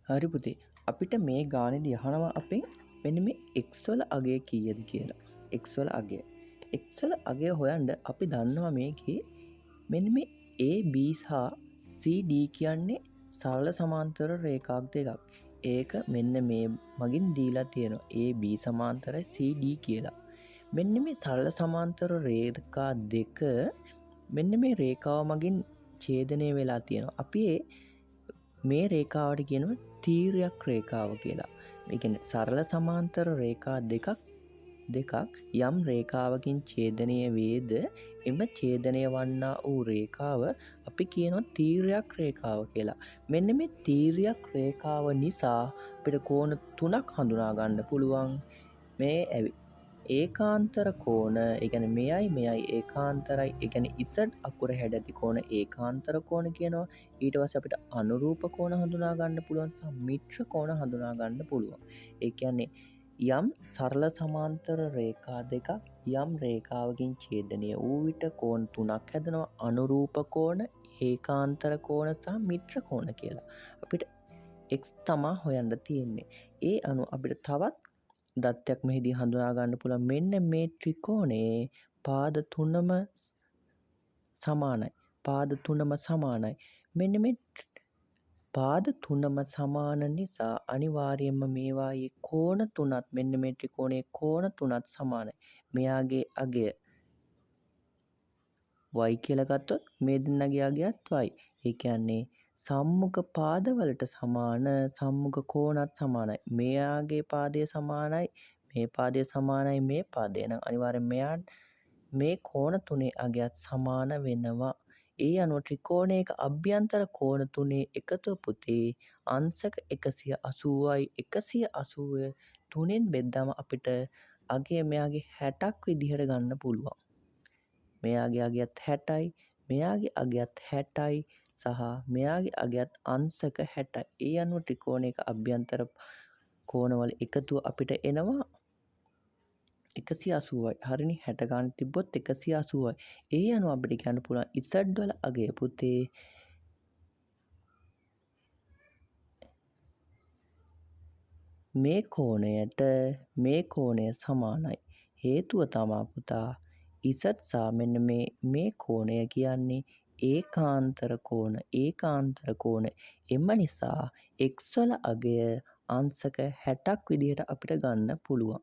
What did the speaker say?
හරි පුතේ අපිට මේ ගානේදී අහනවා අපෙන් මෙන්න මේ x වල අගය කීයද කියලා. x වල අගය. x වල අගය හොයන්න අපි දන්නවා මේකේ මෙන්න මේ AB සහ CD කියන්නේ සරල සමාන්තර රේඛා දෙකක්. ඒක මෙන්න මේ මගින් දීලා තියෙනවා. AB සමාන්තරයි CD කියලා. මෙන්න මේ සරල සමාන්තර රේඛා දෙක මෙන්න මේ රේඛාව මගින් ඡේදනය වෙලා තියෙනවා. අපි මේ රේඛාවට කියනවා තීර්යක් රේඛාව කියලා. මේ කියන්නේ සරල සමාන්තර රේඛා දෙකක් යම් රේඛාවකින් ඡේදනය වේද එම ඡේදනය වන්නා වූ රේඛාව අපි කියනවා තීර්යක් රේඛාව කියලා. මෙන්න මේ තීර්යක් රේඛාව නිසා අපිට කෝණ තුනක් හඳුනා ගන්න පුළුවන්. මේ ඒකාන්තර කෝණ, ඒ කියන්නේ මෙයයි ඒකාන්තරයි. ඒ කියන්නේ Z අකුර හැඩැති කෝණ ඒකාන්තර කෝණ කියනවා. ඊට පස්සේ අපිට අනුරූප කෝණ හඳුනා ගන්න පුළුවන් සහ මිශ්‍ර කෝණ හඳුනා ගන්න පුළුවන්. ඒ කියන්නේ යම් සරල සමාන්තර රේඛා දෙකක් යම් රේඛාවකින් ඡේදනය වූ විට කෝණ තුනක් හැදෙනවා. අනුරූප කෝණ, ඒකාන්තර කෝණ සහ මිශ්‍ර කෝණ කියලා. අපිට x තමා හොයන්න තියෙන්නේ. ඒ අනුව අපිට තවත් දත්තයක් මෙහිදී හඳුනා ගන්න පුළුවන්. මෙන්න මේ ත්‍රිකෝණයේ පාද තුනම සමානයි. මෙන්න මේ පාද තුනම සමාන නිසා අනිවාර්යයෙන්ම මේවායේ කෝණ තුනත් මෙන්න මේ ත්‍රිකෝණයේ කෝණ තුනත් සමානයි. මෙයාගේ අගය y කියලා ගත්තොත් මේ දෙන්නගේ අගයත් y. ඒ කියන්නේ සම්මුඛ පාදවලට සමාන සම්මුඛ කෝණත් සමානයි. මෙයාගේ පාදය සමානයි, මේ පාදය සමානයි, මේ පාදය. නම් අනිවාර්යෙන් මේ කෝණ තුනේ අගයත් සමාන වෙනවා. ඒ අනුව ත්‍රිකෝණයක අභ්‍යන්තර කෝණ තුනේ එකතුව පුතේ අංශක 180යි. 180 තුනෙන් බෙද්දාම අපිට අගය මෙයාගේ 60ක් විදිහට ගන්න පුළුවන්. මෙයාගේ අගයත් 60යි, මෙයාගේ අගයත් 60යි සහ මෙයාගේ අගයත් අංශක 60යි. ඒ අනුව ත්‍රිකෝණයක අභ්‍යන්තර කෝණවල එකතුව අපිට එනවා 180යි. හරිනේ 60 ගන්න තිබ්බොත් 180යි. ඒ අනුව අපිට කියන්න පුළුවන් Z වල අගය පුතේ මේ කෝණයට මේ කෝණය සමානයි. හේතුව තමා පුතා Z සහ මෙන්න මේ කෝණය කියන්නේ ඒකාන්තර කෝණ. එම නිසා x වල අගය අංශක 60ක් විදිහට අපිට ගන්න පුළුවන්.